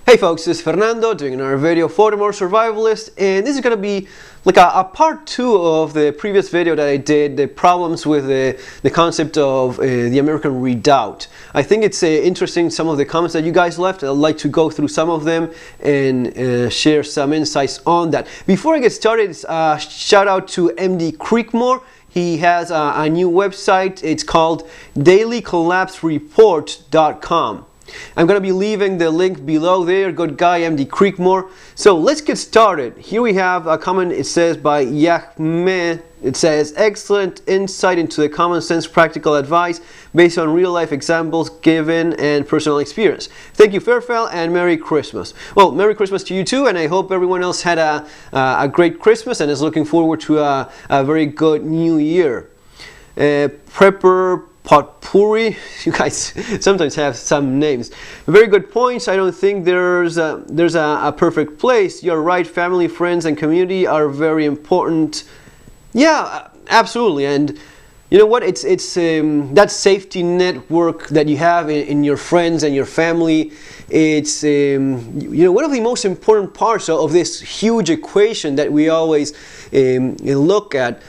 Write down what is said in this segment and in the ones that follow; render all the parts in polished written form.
Hey folks, this is Fernando doing another video for the more survivalist, and this is going to be like a part 2 of the previous video that I did, the problems with the concept of the American Redoubt. I think it's interesting, some of the comments that you guys left. I'd like to go through some of them and share some insights on that. Before I get started, shout out to MD Creekmore. He has a new website. It's called dailycollapsereport.com. I'm going to be leaving the link below there. Good guy, MD Creekmore. So let's get started. Here we have a comment. It says by Yahmeh. It says, excellent insight into the common sense practical advice based on real life examples given and personal experience. Thank you, Fairfell, and Merry Christmas. Well, Merry Christmas to you too, and I hope everyone else had a great Christmas and is looking forward to a very good new year. Prepper Potpourri, you guys sometimes have some names. Very good points. I don't think there's a perfect place. You're right. Family, friends, and community are very important. Yeah, absolutely. And you know what? It's that safety network that you have in your friends and your family. It's you know, one of the most important parts of this huge equation that we always look at.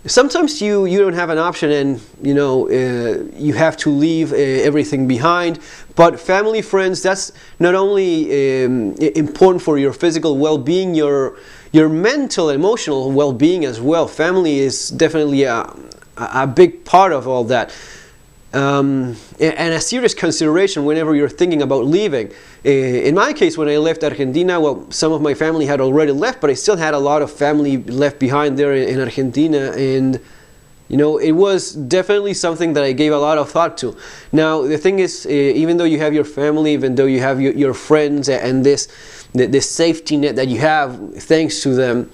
Sometimes you don't have an option, and you know you have to leave everything behind. But family, friends, that's not only important for your physical well-being, your mental and emotional well-being as well. Family is definitely a big part of all that. And a serious consideration whenever you're thinking about leaving. In my case, when I left Argentina, well, some of my family had already left, but I still had a lot of family left behind there in Argentina, and you know, it was definitely something that I gave a lot of thought to. Now, the thing is, even though you have your family, even though you have your friends and this safety net that you have thanks to them,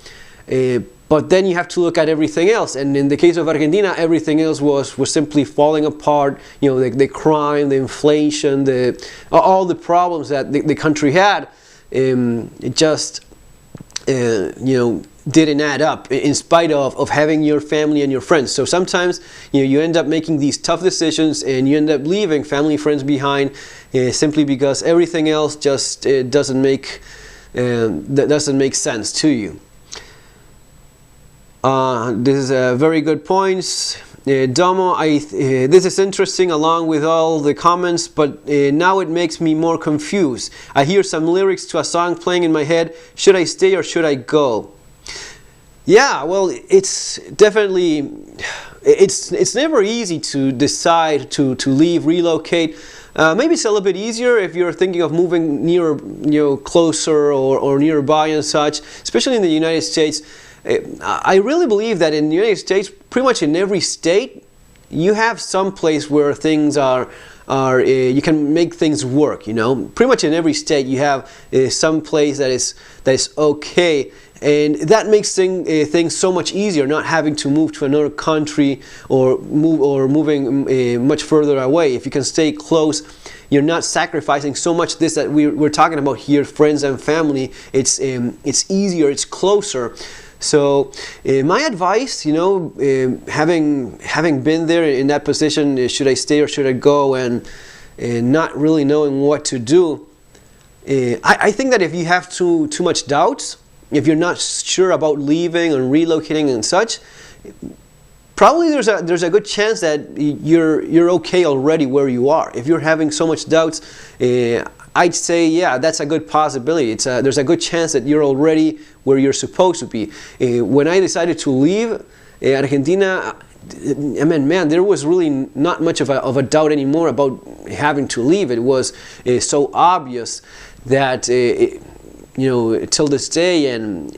but then you have to look at everything else, and in the case of Argentina, everything else was simply falling apart. You know, the crime, the inflation, all the problems that the country had, it just you know, didn't add up in spite of having your family and your friends. So sometimes you end up making these tough decisions and you end up leaving family, friends behind simply because everything else just doesn't make sense to you. This is a very good points. Domo, this is interesting along with all the comments, but now it makes me more confused. I hear some lyrics to a song playing in my head. Should I stay or should I go? Yeah, well, it's definitely, it's never easy to decide to leave, relocate. Maybe it's a little bit easier if you're thinking of moving near, closer or nearby and such, especially in the United States. I really believe that in the United States, pretty much in every state, you have some place where things are you can make things work. You know, pretty much in every state you have some place that is okay, and that makes things so much easier. Not having to move to another country or moving much further away. If you can stay close, you're not sacrificing so much. This that we're talking about here, friends and family. It's easier. It's closer. So my advice, having been there in that position, should I stay or should I go, and not really knowing what to do, I think that if you have too much doubts, if you're not sure about leaving and relocating and such, probably there's a good chance that you're okay already where you are. If you're having so much doubts, I'd say, yeah, that's a good possibility. There's a good chance that you're already where you're supposed to be. When I decided to leave Argentina, I mean, man, there was really not much of a doubt anymore about having to leave. It was so obvious that, till this day, and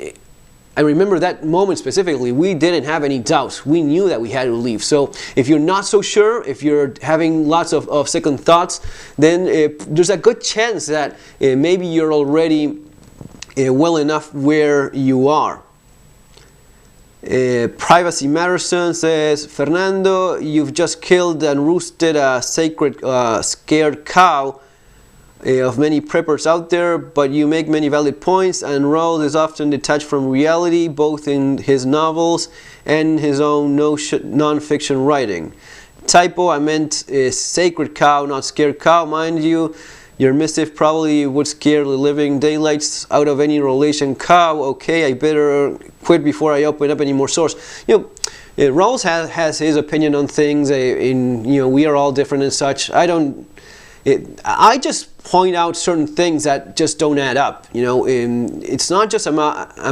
I remember that moment specifically, we didn't have any doubts. We knew that we had to leave. So if you're not so sure, if you're having lots of second thoughts, then there's a good chance that maybe you're already well enough where you are. Privacy Matterson says, Fernando, you've just killed and roosted a sacred scared cow of many preppers out there, but you make many valid points, and Rawls is often detached from reality, both in his novels and his own non-fiction writing. Typo, I meant sacred cow, not scared cow, mind you. Your missive probably would scare the living daylights out of any relation cow. Okay, I better quit before I open up any more source. Rawls has his opinion on things. We are all different and such. I just point out certain things that just don't add up. It's not just a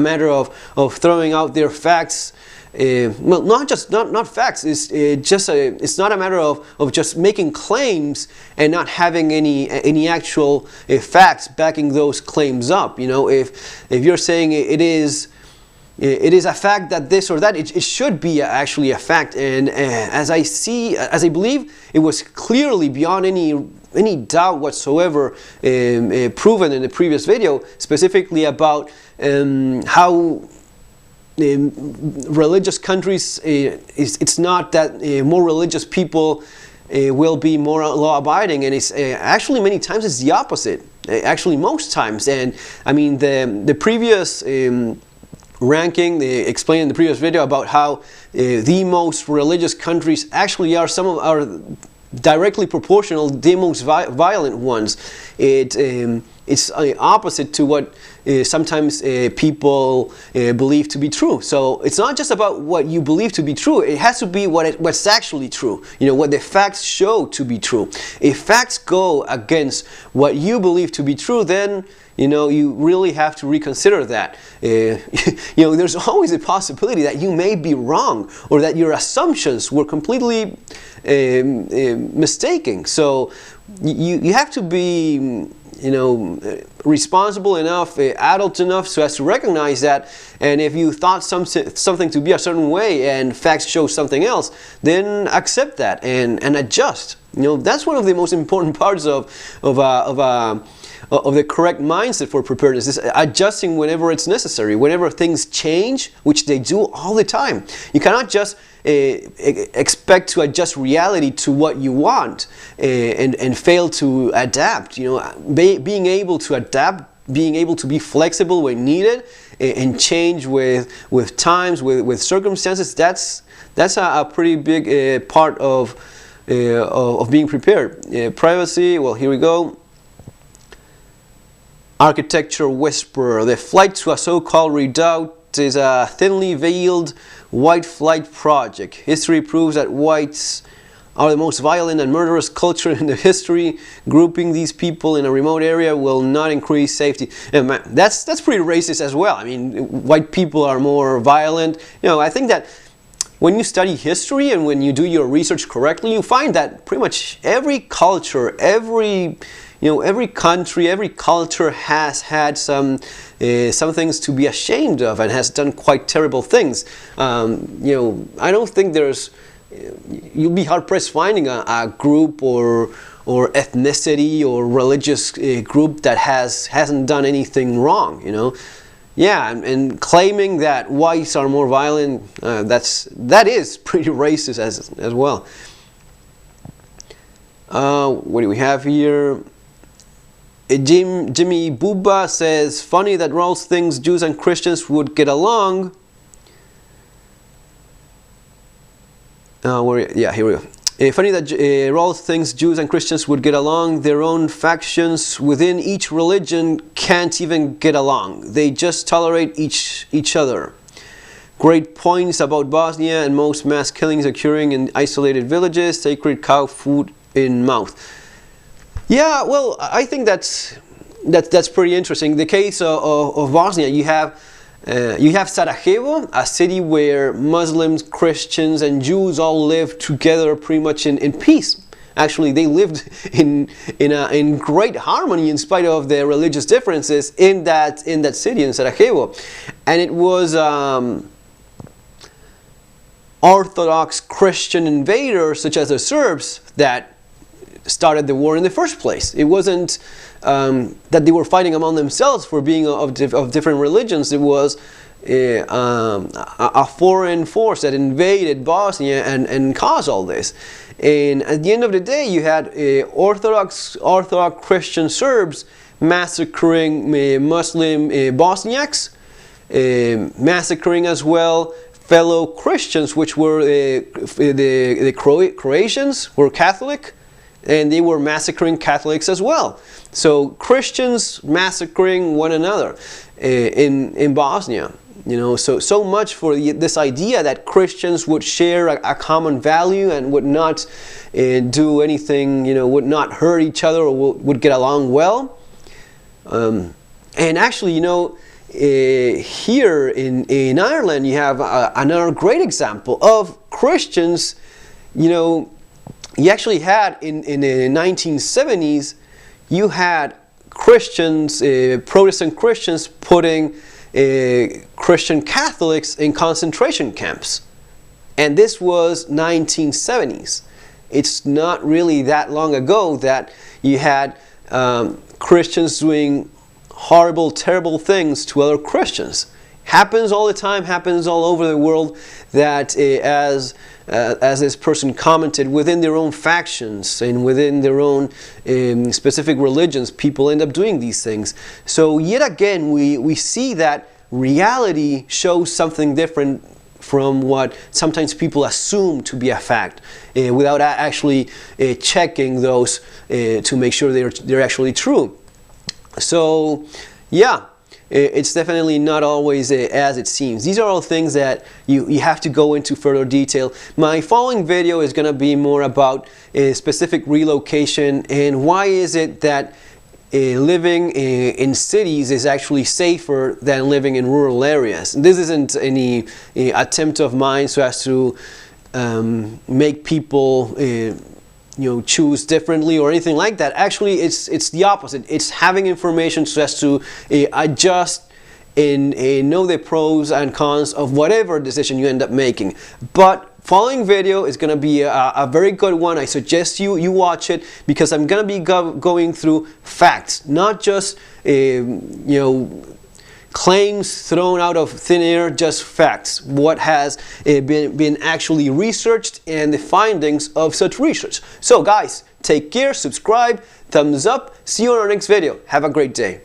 matter of throwing out their facts. Well, not facts. It's not a matter of just making claims and not having any actual facts backing those claims up. If you're saying it is a fact that this or that, it should be actually a fact. And as I believe, it was clearly beyond any doubt whatsoever proven in the previous video, specifically about how religious countries, it's not that more religious people will be more law-abiding, and it's actually many times it's the opposite. Actually, most times. And I mean, the previous ranking, they explained in the previous video about how the most religious countries actually are directly proportional, the most violent ones. It's opposite to what sometimes people believe to be true. So it's not just about what you believe to be true. It has to be what's actually true. What the facts show to be true. If facts go against what you believe to be true, then you really have to reconsider that. There's always a possibility that you may be wrong, or that your assumptions were completely mistaken. So you have to be responsible enough, adult enough, so as to recognize that. And if you thought something to be a certain way and facts show something else, then accept that and adjust. That's one of the most important parts of the correct mindset for preparedness, is adjusting whenever it's necessary, whenever things change, which they do all the time. You cannot just expect to adjust reality to what you want and fail to adapt. Being able to adapt, being able to be flexible when needed, and change with times, with circumstances, that's a pretty big part of being prepared. Privacy, well, here we go. Architecture Whisperer. The flight to a so-called redoubt is a thinly veiled white flight project. History proves that whites are the most violent and murderous culture in the history. Grouping these people in a remote area will not increase safety. And that's pretty racist as well. I mean, white people are more violent. I think that when you study history and when you do your research correctly, you find that pretty much every culture, every country, every culture has had some things to be ashamed of and has done quite terrible things. I don't think you'll be hard-pressed finding a group or ethnicity or religious group that hasn't done anything wrong. Yeah, and claiming that whites are more violent, that is pretty racist as well. What do we have here? Jimmy Booba says, funny that Rawls thinks Jews and Christians would get along. Here we go. Funny that Rawls thinks Jews and Christians would get along. Their own factions within each religion can't even get along. They just tolerate each other. Great points about Bosnia and most mass killings occurring in isolated villages. Sacred cow food in mouth. Yeah, well, I think that's pretty interesting. The case of Bosnia, you have Sarajevo, a city where Muslims, Christians, and Jews all live together pretty much in peace. Actually, they lived in great harmony in spite of their religious differences in that city, in Sarajevo, and it was Orthodox Christian invaders such as the Serbs that started the war in the first place. It wasn't that they were fighting among themselves for being of different religions. It was a foreign force that invaded Bosnia and caused all this. And at the end of the day, you had Orthodox Christian Serbs massacring Muslim Bosniaks, massacring as well fellow Christians, which were the Croatians, were Catholic. and they were massacring Catholics as well. So Christians massacring one another in Bosnia. You know, so much for this idea that Christians would share a common value and would not do anything, you know, would not hurt each other or would get along well. And actually, you know, here in Ireland, you have another great example of Christians. You know, you actually had in the 1970s, you had Christians, Protestant Christians putting Christian Catholics in concentration camps. And this was 1970s. It's not really that long ago that you had Christians doing horrible, terrible things to other Christians. Happens all the time, happens all over the world, that as this person commented, within their own factions and within their own specific religions, people end up doing these things. So yet again, we see that reality shows something different from what sometimes people assume to be a fact, without actually checking those to make sure they're actually true. So yeah, it's definitely not always as it seems. These are all things that you have to go into further detail. My following video is going to be more about specific relocation and why is it that living in cities is actually safer than living in rural areas. This isn't any attempt of mine so as to make people you know, choose differently or anything like that. Actually, it's the opposite. It's having information so as to adjust and know the pros and cons of whatever decision you end up making. But following video is going to be a very good one. I suggest you watch it because I'm going to be going through facts, not just you know, claims thrown out of thin air, just facts. What has been actually researched and the findings of such research. So guys, take care, subscribe, thumbs up, see you on our next video. Have a great day.